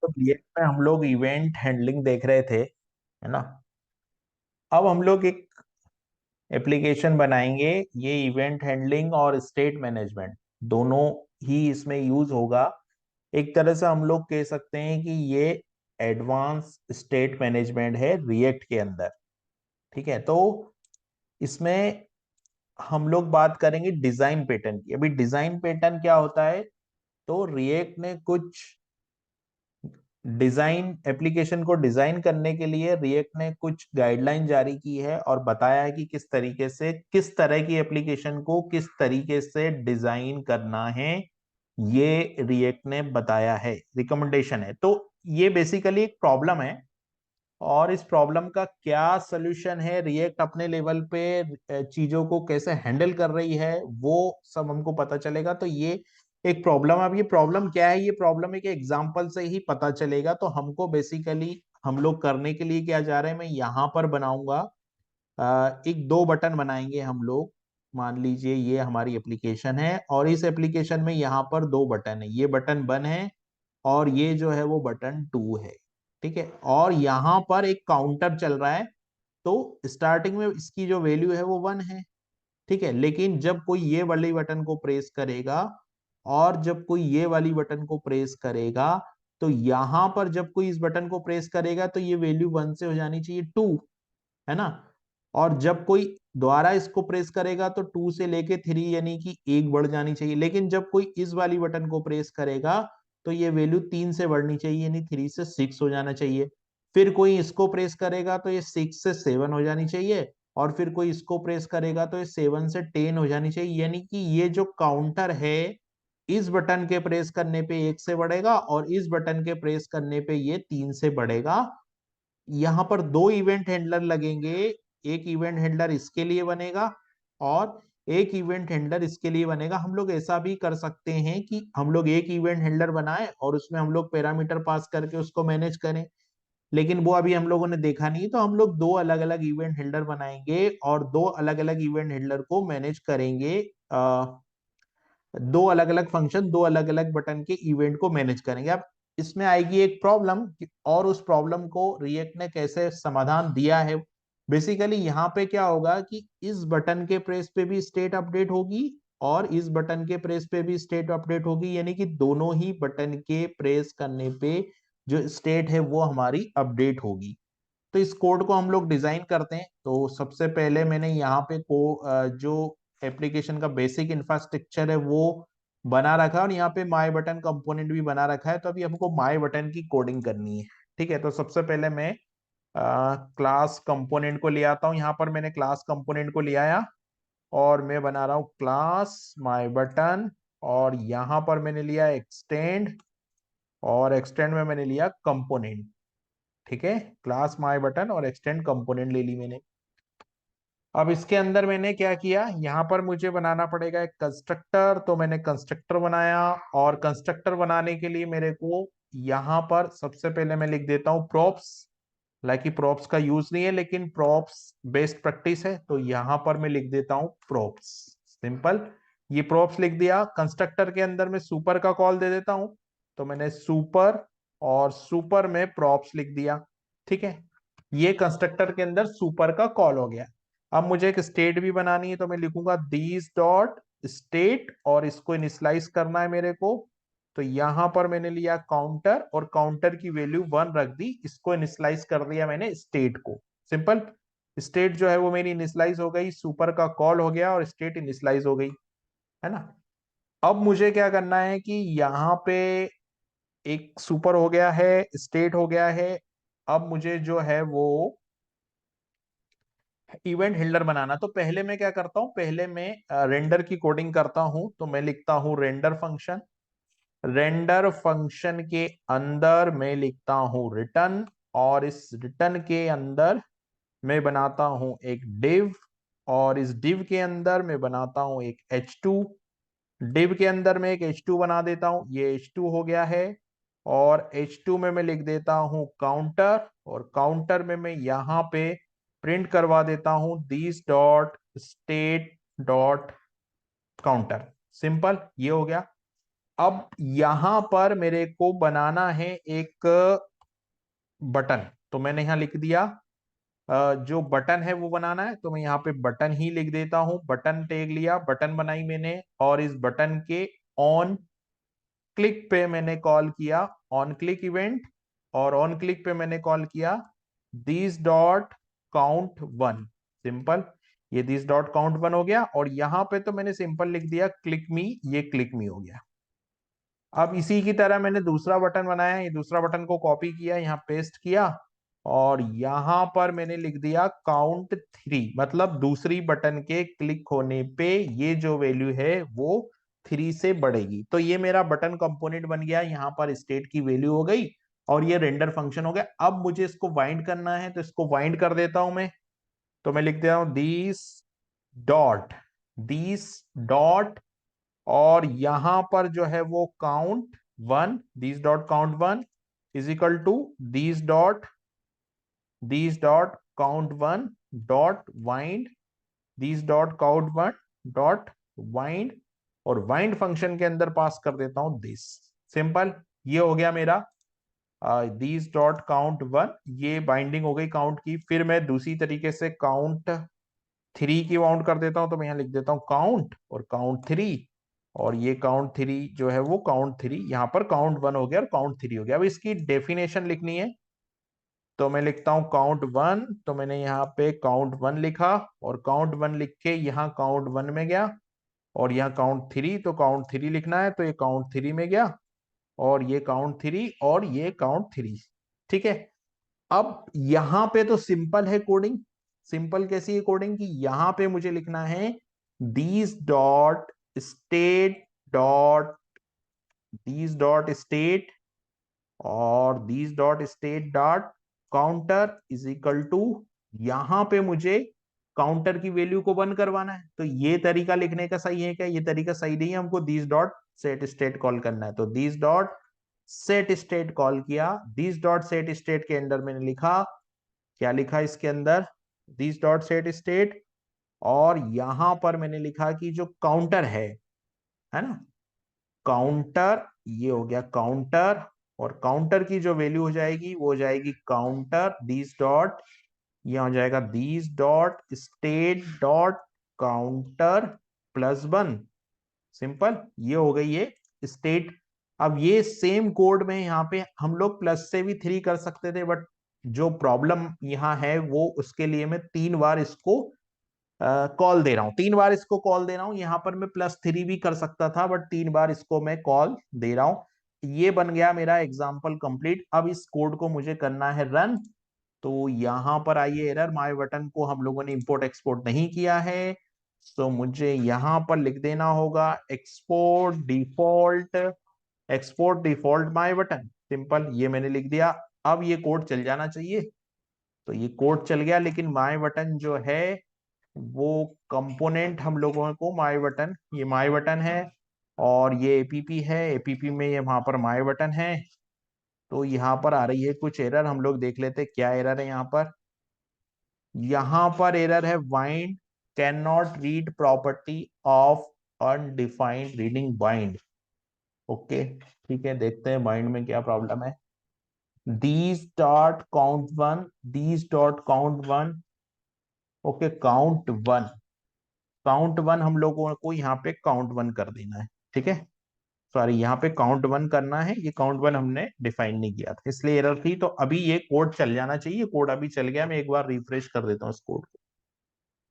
तो रिएक्ट में हम लोग इवेंट हैंडलिंग देख रहे थे, है ना। अब हम लोग एक एप्लीकेशन बनाएंगे। ये इवेंट हैंडलिंग और स्टेट मैनेजमेंट दोनों ही इसमें यूज होगा। एक तरह से हम लोग कह सकते हैं कि ये एडवांस स्टेट मैनेजमेंट है रिएक्ट के अंदर। ठीक है, तो इसमें हम लोग बात करेंगे डिजाइन पैटर्न की। अभी डिजाइन पैटर्न क्या होता है, तो रिएक्ट ने कुछ डिजाइन एप्लीकेशन को डिजाइन करने के लिए रिएक्ट ने कुछ गाइडलाइन जारी की है और बताया है कि किस तरीके से किस तरह की एप्लीकेशन को किस तरीके से डिजाइन करना है। ये रिएक्ट ने बताया है, रिकमेंडेशन है। तो ये बेसिकली एक प्रॉब्लम है और इस प्रॉब्लम का क्या सलूशन है, रिएक्ट अपने लेवल पे चीजों को कैसे हैंडल कर रही है, वो सब हमको पता चलेगा। तो ये एक प्रॉब्लम, अब ये प्रॉब्लम क्या है, ये प्रॉब्लम एक एग्जांपल से ही पता चलेगा। तो हमको बेसिकली हम लोग करने के लिए क्या जा रहे हैं, मैं यहाँ पर बनाऊंगा एक दो बटन बनाएंगे हम लोग। मान लीजिए ये हमारी एप्लीकेशन है और इस एप्लीकेशन में यहाँ पर दो बटन है, ये बटन 1 है और ये जो है वो बटन 2 है। ठीक है, और यहाँ पर एक काउंटर चल रहा है। तो स्टार्टिंग में इसकी जो वैल्यू है वो 1 है। ठीक है, लेकिन जब कोई ये वाली बटन को प्रेस करेगा और जब कोई ये वाली बटन को प्रेस करेगा, तो यहां पर जब कोई इस बटन को प्रेस करेगा तो ये वैल्यू 1 से हो जानी चाहिए 2, है ना। और जब कोई दोबारा इसको प्रेस करेगा तो 2 से लेके 3 यानी कि 1 बढ़ जानी चाहिए। लेकिन जब कोई इस वाली बटन को प्रेस करेगा तो ये वैल्यू 3 से बढ़नी चाहिए, यानी 3 से 6 हो जाना चाहिए। फिर कोई इसको प्रेस करेगा तो ये 6 से 7 हो जानी चाहिए। और फिर कोई इसको प्रेस करेगा तो ये 7 से 10 हो जानी चाहिए। यानी कि ये जो काउंटर है, इस बटन के प्रेस करने पे 1 से बढ़ेगा और इस बटन के प्रेस करने पे ये 3 से बढ़ेगा। यहाँ पर दो इवेंट हैंडलर लगेंगे। एक इवेंट हैंडलर इसके लिए बनेगा और एक इवेंट हैंडलर इसके लिए बनेगा। हम लोग ऐसा भी कर सकते हैं कि हम लोग एक इवेंट हैंडलर बनाएं और उसमें हम लोग पैरामीटर पास करके उसको मैनेज करें। लेकिन वो अभी हम लोगों ने देखा नहीं, तो हम लोग दो अलग अलग इवेंट हैंडलर बनाएंगे और दो अलग अलग इवेंट हैंडलर को मैनेज करेंगे। दो अलग अलग फंक्शन, दो अलग अलग बटन के इवेंट को मैनेज करेंगे। अब इसमें आएगी एक प्रॉब्लम, और उस प्रॉब्लम को रिएक्ट ने कैसे समाधान दिया है। बेसिकली यहाँ पे क्या होगा कि इस बटन के प्रेस पे भी स्टेट अपडेट होगी और इस बटन के प्रेस पे भी स्टेट अपडेट होगी, यानी कि दोनों ही बटन के प्रेस करने पे जो स्टेट है वो हमारी अपडेट होगी। तो इस कोड को हम लोग डिजाइन करते हैं। तो सबसे पहले मैंने यहाँ पे जो एप्लीकेशन का बेसिक इंफ्रास्ट्रक्चर है वो बना रखा है और यहाँ पे माई बटन कंपोनेंट भी बना रखा है। तो अभी हमको माई बटन की कोडिंग करनी है। ठीक है, तो सबसे पहले मैं क्लास कंपोनेंट को ले आता हूँ। यहाँ पर मैंने क्लास कंपोनेंट को ले आया और मैं बना रहा हूँ क्लास माई बटन। और यहाँ पर मैंने लिया एक्सटेंड और एक्सटेंड में मैंने लिया कंपोनेंट। ठीक है, क्लास माई बटन और एक्सटेंड कंपोनेंट ले ली मैंने। अब इसके अंदर मैंने क्या किया, यहाँ पर मुझे बनाना पड़ेगा एक कंस्ट्रक्टर। तो मैंने कंस्ट्रक्टर बनाया और कंस्ट्रक्टर बनाने के लिए मेरे को यहाँ पर सबसे पहले मैं लिख देता हूँ प्रॉप्स। हालांकि प्रॉप्स का यूज नहीं है लेकिन प्रॉप्स बेस्ट प्रैक्टिस है, तो यहाँ पर मैं लिख देता हूँ प्रॉप्स। सिंपल, ये प्रॉप्स लिख दिया। कंस्ट्रक्टर के अंदर मैं सुपर का कॉल दे देता हूँ। तो मैंने सुपर और सुपर में प्रॉप्स लिख दिया। ठीक है, ये कंस्ट्रक्टर के अंदर सुपर का कॉल हो गया। अब मुझे एक स्टेट भी बनानी है, तो मैं लिखूंगा दिस डॉट स्टेट और इसको इनिशियलाइज करना है मेरे को। तो यहां पर मैंने लिया काउंटर और काउंटर की वैल्यू 1 रख दी, इसको इनिशियलाइज कर दिया मैंने स्टेट को। सिंपल, स्टेट जो है वो मेरी इनिशियलाइज हो गई, सुपर का कॉल हो गया और स्टेट इनिशियलाइज हो गई, है ना। अब मुझे क्या करना है कि यहाँ पे एक सुपर हो गया है, स्टेट हो गया है। अब मुझे जो है वो इवेंट हेल्डर बनाना। तो पहले मैं क्या करता हूं, पहले मैं रेंडर की कोडिंग करता हूं। तो मैं लिखता हूं रेंडर फंक्शन। रेंडर फंक्शन के अंदर मैं लिखता हूं रिटर्न और इस रिटर्न के अंदर मैं बनाता हूं एक डिव और इस डिव के अंदर मैं बनाता हूं एक h2। डिव के अंदर मैं एक h2 बना देता हूं, ये h2 हो गया है। और h2 में मैं लिख देता हूं काउंटर और काउंटर में मैं यहां पे प्रिंट करवा देता हूं this dot state dot counter. Simple, ये हो गया। अब यहां पर मेरे को बनाना है एक बटन, तो मैंने यहां लिख दिया जो बटन है वो बनाना है, तो मैं यहाँ पे बटन ही लिख देता हूं। बटन टैग लिया, बटन बनाई मैंने, और इस बटन के ऑन क्लिक पे मैंने कॉल किया ऑन क्लिक इवेंट, और ऑन क्लिक पे मैंने कॉल किया this dot count one. Simple, ये दिस डॉट काउंट वन हो गया, और यहां पे तो मैंने सिंपल लिख दिया क्लिक मी, ये क्लिक मी हो गया। अब इसी की तरह मैंने दूसरा बटन बनाया, ये दूसरा बटन को कॉपी किया, यहाँ पेस्ट किया, और यहां पर मैंने लिख दिया काउंट थ्री, मतलब दूसरी बटन के क्लिक होने पे ये जो वैल्यू है वो थ्री से बढ़ेगी। तो ये मेरा बटन कंपोनेंट बन गया, यहाँ पर स्टेट की वैल्यू हो गई, और ये रेंडर फंक्शन हो गया। अब मुझे इसको वाइंड करना है, तो इसको वाइंड कर देता हूं मैं। तो मैं लिख देता हूं डॉट दिस डॉट, और यहां पर जो है वो count one, this dot count one is equal to this dot count one dot bind, this dot count one dot bind, और वाइंड फंक्शन के अंदर पास कर देता हूं दिस। सिंपल, ये हो गया मेरा दिस डॉट काउंट वन, ये बाइंडिंग हो गई काउंट की। फिर मैं दूसरी तरीके से काउंट थ्री की बाउंड कर देता हूं, तो मैं यहां लिख देता हूं काउंट और काउंट थ्री, और ये काउंट थ्री जो है वो काउंट थ्री, यहां पर काउंट वन हो गया और काउंट थ्री हो गया। अब इसकी डेफिनेशन लिखनी है, तो मैं लिखता हूं काउंट वन, तो मैंने यहाँ पे काउंट वन लिखा, और काउंट वन लिख के यहाँ काउंट वन में गया, और यहाँ काउंट थ्री, तो काउंट थ्री लिखना है, तो ये काउंट थ्री में गया, और ये काउंट थ्री, और ये काउंट थ्री। ठीक है, अब यहां पे तो सिंपल है कोडिंग। सिंपल कैसी है कोडिंग, कि यहां पे मुझे लिखना है these dot state dot these dot state, और these dot state dot counter is equal to, यहां पे मुझे काउंटर की वैल्यू को वन करवाना है। तो ये तरीका लिखने का सही है क्या? ये तरीका सही नहीं है, हमको these dot set state call करना है। तो these dot set state call किया, दिस डॉट सेट स्टेट के अंदर मैंने लिखा, क्या लिखा इसके अंदर, दिस डॉट सेट स्टेट, और यहां पर मैंने लिखा कि जो काउंटर है ना, काउंटर, ये हो गया काउंटर, और काउंटर की जो वैल्यू हो जाएगी वो हो जाएगी काउंटर दिस डॉट, ये हो जाएगा this dot state dot counter plus one. Simple, ये हो गई ये स्टेट। अब ये सेम कोड में यहाँ पे हम लोग प्लस से भी थ्री कर सकते थे, बट जो प्रॉब्लम यहाँ है वो उसके लिए मैं तीन बार इसको कॉल दे रहा हूं, तीन बार इसको कॉल दे रहा हूं। यहाँ पर मैं प्लस थ्री भी कर सकता था, बट तीन बार इसको मैं कॉल दे रहा हूं। ये बन गया मेरा एग्जाम्पल कंप्लीट। अब इस कोड को मुझे करना है रन। तो यहां पर आइए, एरर, माय बटन को हम लोगों ने इंपोर्ट एक्सपोर्ट नहीं किया है, तो मुझे यहां पर लिख देना होगा export default my button. Simple, ये मैंने लिख दिया। अब ये कोड चल जाना चाहिए, तो ये कोड चल गया, लेकिन माय बटन जो है वो कंपोनेंट हम लोगों को माय बटन, ये माय बटन है, और ये एपीपी है, एपीपी में ये वहां पर माय बटन है। तो यहाँ पर आ रही है कुछ एरर, हम लोग देख लेते क्या एरर है यहाँ पर। यहाँ पर एरर है wind can not read property of undefined reading bind. Okay, ठीक है, देखते हैं बाइंड में क्या प्रॉब्लम है। These dot count one, these dot count one, okay, count one हम लोगों को यहाँ पे काउंट वन कर देना है। ठीक है, सॉरी, यहाँ पे काउंट वन करना है, ये काउंट वन हमने डिफाइन नहीं किया था, इसलिए एरर थी। तो अभी ये कोड चल जाना चाहिए, कोड अभी चल गया। मैं एक बार रिफ्रेश कर देता हूँ इस कोड को।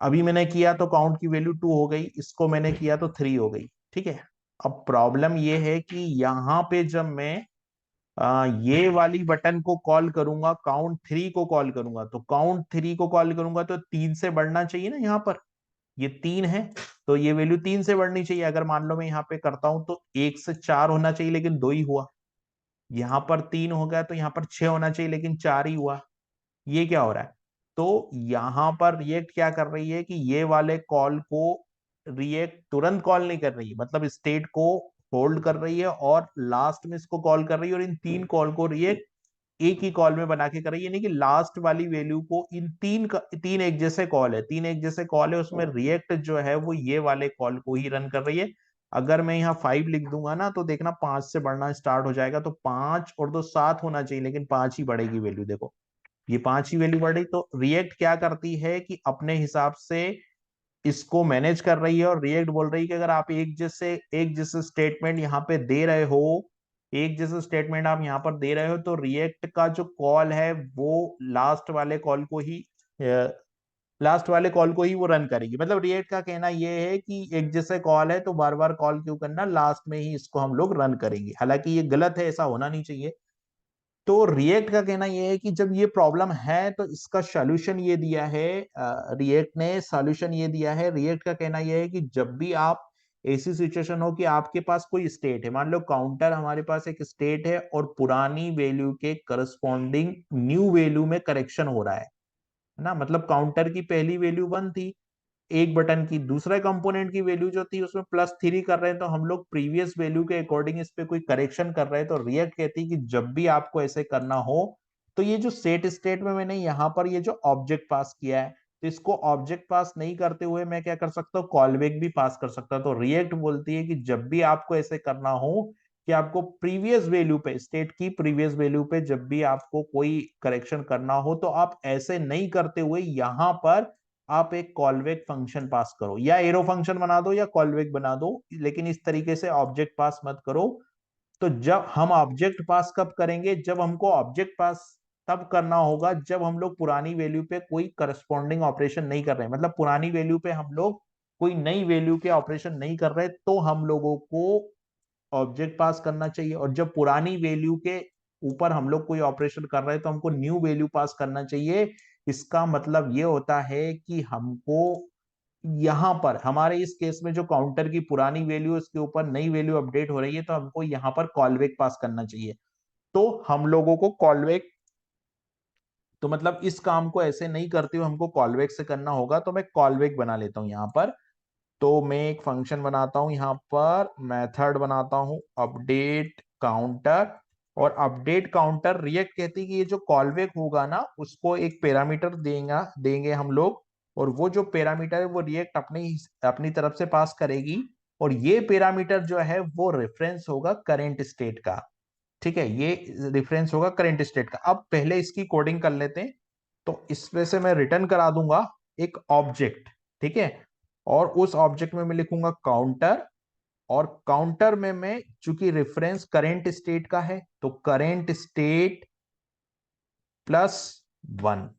अभी मैंने किया तो काउंट की वैल्यू टू हो गई, इसको मैंने किया तो थ्री हो गई। ठीक है, अब प्रॉब्लम ये है कि यहाँ पे जब मैं ये वाली बटन को कॉल करूंगा, काउंट थ्री को कॉल करूंगा, तो काउंट थ्री को कॉल करूंगा तो तीन से बढ़ना चाहिए ना, यहाँ पर ये तीन है, तो ये वैल्यू तीन से बढ़नी चाहिए। अगर मान लो मैं यहाँ पे करता हूं तो एक से चार होना चाहिए, लेकिन दो ही हुआ। यहाँ पर तीन हो गया तो यहाँ पर छह होना चाहिए, लेकिन चार ही हुआ। ये क्या हो रहा है? तो यहाँ पर रिएक्ट क्या कर रही है कि ये वाले कॉल को रिएक्ट तुरंत कॉल नहीं कर रही है, मतलब स्टेट को होल्ड कर रही है और लास्ट में इसको कॉल कर रही है, और इन तीन कॉल को रिएक्ट एक ही कॉल में बना के कर रही है। यानी कि लास्ट वाली वैल्यू को इन तीन एक जैसे कॉल है, तीन एक जैसे कॉल है, उसमें रिएक्ट जो है वो ये वाले कॉल को ही रन कर रही है। अगर मैं यहाँ 5 लिख दूंगा ना तो देखना 5 से बढ़ना स्टार्ट हो जाएगा, तो 5 और 2 7 होना चाहिए, लेकिन 5 ही बढ़ेगी वैल्यू। देखो ये 5 ही वैल्यू बढ़ी। तो रिएक्ट क्या करती है कि अपने हिसाब से इसको मैनेज कर रही है, और रिएक्ट बोल रही है कि अगर आप एक जैसे स्टेटमेंट यहाँ पे दे रहे हो, एक जैसे स्टेटमेंट आप यहाँ पर दे रहे हो, तो रिएक्ट का जो कॉल है वो लास्ट वाले कॉल को ही वो रन करेगी। मतलब रिएक्ट का कहना ये है कि एक जैसे कॉल है तो बार बार कॉल क्यों करना, लास्ट में ही इसको हम लोग रन करेंगे। हालांकि ये गलत है, ऐसा होना नहीं चाहिए। तो रिएक्ट का कहना यह है कि जब ये प्रॉब्लम है तो इसका सॉल्यूशन ये दिया है, रिएक्ट ने सॉल्यूशन ये दिया है। रिएक्ट का कहना यह है कि जब भी आप ऐसी सिचुएशन हो कि आपके पास कोई स्टेट है, मान लो काउंटर हमारे पास एक स्टेट है और पुरानी वैल्यू के करस्पॉन्डिंग न्यू वैल्यू में करेक्शन हो रहा है ना, मतलब काउंटर की पहली वैल्यू 1 थी, एक बटन की दूसरे कंपोनेंट की वैल्यू जो थी उसमें +3 कर रहे हैं, तो हम लोग प्रीवियस वैल्यू के अकॉर्डिंग इस पे कोई करेक्शन कर रहे हैं। तो रिएक्ट कहती है कि जब भी आपको ऐसे करना हो, तो ये जो सेट स्टेट में मैंने यहाँ पर ये जो ऑब्जेक्ट पास किया है, तो इसको ऑब्जेक्ट पास नहीं करते हुए मैं क्या कर सकता हूँ, कॉलबैक भी पास कर सकता हूँ। तो रिएक्ट बोलती है कि जब भी आपको ऐसे करना हो कि आपको प्रीवियस वैल्यू पे, स्टेट की प्रीवियस वैल्यू पे जब भी आपको कोई करेक्शन करना हो, तो आप ऐसे नहीं करते हुए यहां पर आप एक कॉलबैक फंक्शन पास करो, या एरो फंक्शन बना दो या कॉलबैक बना दो, लेकिन इस तरीके से ऑब्जेक्ट पास मत करो। तो जब हम ऑब्जेक्ट पास कब करेंगे, जब हमको ऑब्जेक्ट पास तब करना होगा जब हम लोग पुरानी वैल्यू पे कोई करस्पॉन्डिंग ऑपरेशन नहीं कर रहे हैं, मतलब पुरानी वैल्यू पे हम लोग कोई नई वैल्यू के ऑपरेशन नहीं कर रहे, तो हम लोगों को ऑब्जेक्ट पास करना चाहिए। और जब पुरानी वैल्यू के ऊपर हम लोग कोई ऑपरेशन कर रहे हैं तो हमको न्यू वैल्यू पास करना चाहिए। इसका मतलब ये होता है कि हमको यहां पर हमारे इस केस में जो काउंटर की पुरानी वैल्यू उसके ऊपर नई वैल्यू अपडेट हो रही है, तो हमको यहां पर कॉलबैक पास करना चाहिए। तो हम लोगों को कॉलबैक, तो मतलब इस काम को ऐसे नहीं करते हुए हमको कॉलबैक से करना होगा, तो मैं कॉलबैक बना लेता हूं यहाँ पर। तो मैं एक फंक्शन बनाता हूं यहाँ पर, मेथड बनाता हूं अपडेट काउंटर। और अपडेट काउंटर रिएक्ट कहती है कि ये जो कॉलबैक होगा ना उसको एक पैरामीटर देंगे हम लोग, और वो जो पैरामीटर है वो रिएक्ट अपनी अपनी तरफ से पास करेगी। और ये पैरामीटर जो है वो रेफरेंस होगा करंट स्टेट का। ठीक है, ये रेफरेंस होगा करंट स्टेट का। अब पहले इसकी कोडिंग कर लेते हैं। तो इसमें से मैं रिटर्न करा दूंगा एक ऑब्जेक्ट। ठीक है, और उस ऑब्जेक्ट में मैं लिखूंगा काउंटर, और काउंटर में मैं चूंकि रेफरेंस करंट स्टेट का है तो करंट स्टेट +1।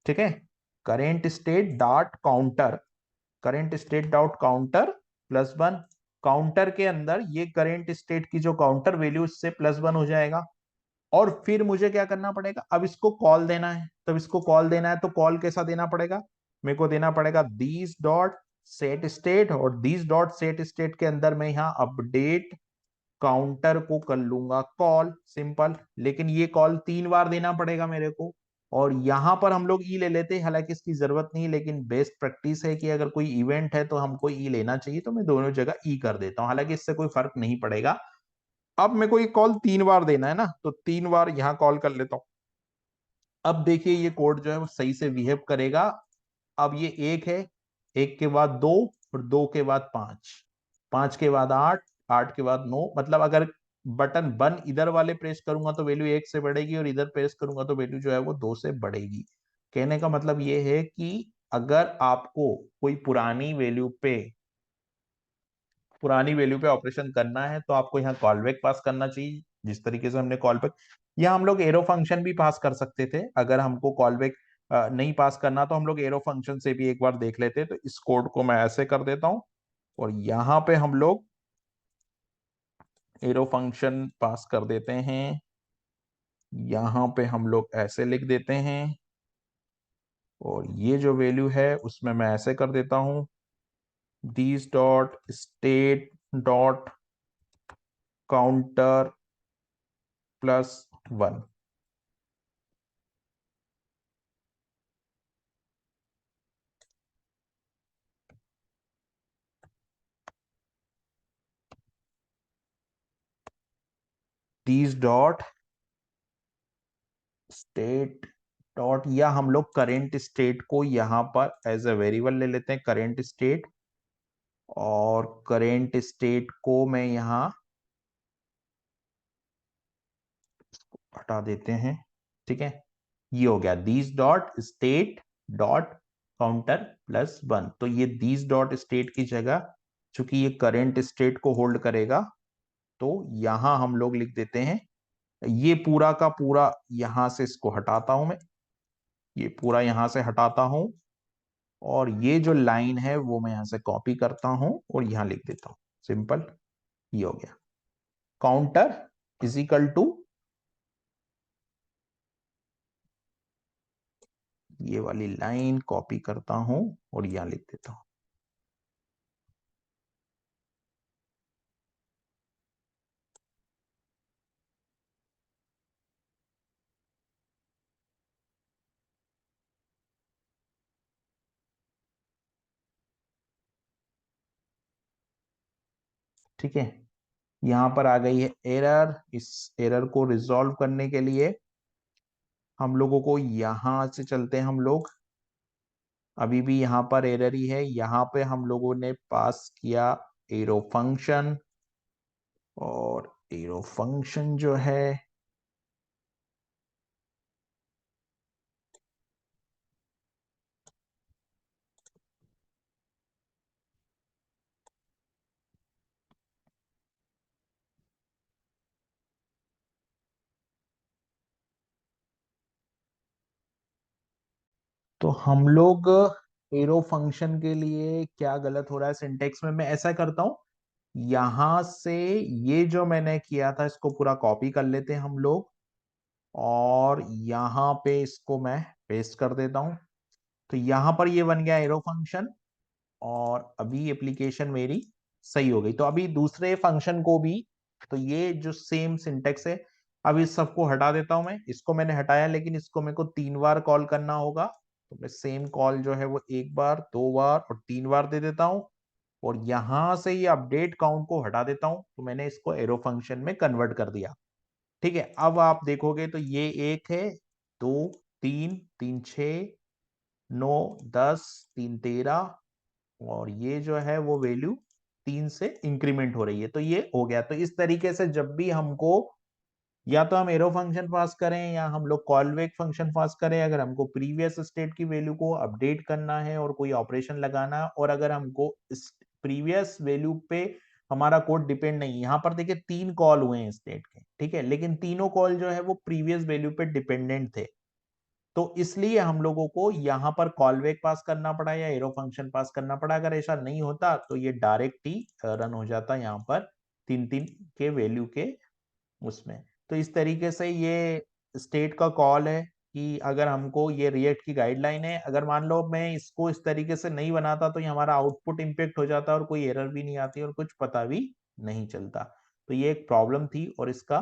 ठीक है, current state dot counter, current state dot counter +1। Counter के अंदर ये करंट स्टेट की जो काउंटर वैल्यू उससे +1 हो जाएगा। और फिर मुझे क्या करना पड़ेगा, अब इसको कॉल देना है। तब इसको कॉल देना है तो कॉल कैसा देना पड़ेगा, मेरे को देना पड़ेगा दिस डॉट सेट स्टेट, और दिस डॉट सेट स्टेट के अंदर मैं यहाँ अपडेट काउंटर को कर लूंगा कॉल, सिंपल। लेकिन ये कॉल 3 बार देना पड़ेगा मेरे को। और यहां पर हम लोग ई ले लेते हैं, हालांकि इसकी जरूरत नहीं, लेकिन बेस्ट प्रैक्टिस है कि अगर कोई इवेंट है तो हमको ई लेना चाहिए, तो मैं दोनों जगह ई कर देता हूँ, हालांकि इससे कोई फर्क नहीं पड़ेगा। अब मेरे को ये कॉल 3 बार देना है ना, तो 3 बार यहाँ कॉल कर लेता हूँ। अब देखिए ये कोड जो है वो सही से बिहेव करेगा। अब ये 1 है, 1 के बाद 2, और 2 के बाद 5, 5 के बाद 8, 8 के बाद 9। मतलब अगर बटन 1 इधर वाले प्रेस करूंगा तो वैल्यू 1 से बढ़ेगी, और इधर प्रेस करूंगा तो वैल्यू जो है वो 2 से बढ़ेगी। कहने का मतलब ये है कि अगर आपको कोई पुरानी वैल्यू पे ऑपरेशन करना है तो आपको यहाँ कॉलबैक पास करना चाहिए, जिस तरीके से हमने कॉलबैक। यहाँ हम लोग एरो फंक्शन भी पास कर सकते थे, अगर हमको कॉलबैक नहीं पास करना तो हम लोग एरो फंक्शन से भी एक बार देख लेते। तो इस कोड को मैं ऐसे कर देता हूँ, और यहाँ पे हम लोग एरो फंक्शन पास कर देते हैं। यहाँ पे हम लोग ऐसे लिख देते हैं, और ये जो वैल्यू है उसमें मैं ऐसे कर देता हूँ, this dot state dot counter +1। This dot state dot, या हम लोग करेंट स्टेट को यहाँ पर एज ए वेरिएबल ले लेते हैं, करेंट स्टेट और करेंट स्टेट को मैं यहाँ हटा देते हैं, ठीक है। ये हो गया these dot state dot counter plus 1। तो ये दीज डॉट स्टेट की जगह, चूंकि ये करंट स्टेट को होल्ड करेगा, तो यहां हम लोग लिख देते हैं, ये पूरा का पूरा यहां से इसको हटाता हूं मैं, ये पूरा यहां से हटाता हूं, और ये जो लाइन है वो मैं यहां से कॉपी करता हूं और यहां लिख देता हूं, सिंपल। ये हो गया काउंटर इजिकल टू, ये वाली लाइन कॉपी करता हूं और यहां लिख देता हूं। ठीक है, यहां पर आ गई है एरर। इस एरर को रिजॉल्व करने के लिए हम लोगों को यहां से चलते हैं हम लोग, अभी भी यहां पर एरर ही है। यहां पे हम लोगों ने पास किया एरो फंक्शन, और एरो फंक्शन जो है, तो हम लोग एरो फंक्शन के लिए क्या गलत हो रहा है सिंटेक्स में, मैं ऐसा करता हूं, यहां से ये जो मैंने किया था इसको पूरा कॉपी कर लेते हैं हम लोग, और यहां पे इसको मैं पेस्ट कर देता हूं। तो यहां पर ये बन गया एरो फंक्शन, और अभी एप्लीकेशन मेरी सही हो गई। तो अभी दूसरे फंक्शन को भी, तो ये जो सेम सिंटेक्स है, अब इस सबको हटा देता हूं मैं, इसको मैंने हटाया लेकिन इसको मेरे को 3 बार कॉल करना होगा, तो मैं सेम कॉल जो है वो 1 बार, 2 बार और 3 बार दे देता हूं, और यहां से ये अपडेट काउंट को हटा देता हूं, तो मैंने इसको एरो फंक्शन में कन्वर्ट कर दिया। ठीक है, अब आप देखोगे तो ये 1 है, 2, 3, 3 6, 9 10, 3 13, और ये जो है वो वैल्यू 3 से इंक्रीमेंट हो रही है। तो ये हो गया। तो इस तरीके से जब भी हमको, या तो हम एरो फंक्शन पास करें या हम लोग कॉलबैक फंक्शन पास करें, अगर हमको प्रीवियस स्टेट की वैल्यू को अपडेट करना है और कोई ऑपरेशन लगाना है, और अगर हमको इस प्रीवियस वैल्यू पे हमारा कोड डिपेंड नहीं, यहाँ पर देखिए 3 कॉल हुए हैं स्टेट के, ठीक है, लेकिन तीनों कॉल जो है वो प्रीवियस वैल्यू पे डिपेंडेंट थे, तो इसलिए हम लोगों को यहाँ पर कॉलबैक पास करना पड़ा या एरो फंक्शन पास करना पड़ा। अगर ऐसा नहीं होता तो ये डायरेक्ट ही रन हो जाता यहाँ पर 3 3 के वैल्यू के उसमें। तो इस तरीके से ये स्टेट का कॉल है, कि अगर हमको, ये रिएक्ट की गाइडलाइन है, अगर मान लो मैं इसको इस तरीके से नहीं बनाता तो ये हमारा आउटपुट इम्पेक्ट हो जाता और कोई एरर भी नहीं आती और कुछ पता भी नहीं चलता। तो ये एक प्रॉब्लम थी, और इसका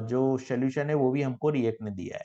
जो सोल्यूशन है वो भी हमको रिएक्ट ने दिया है।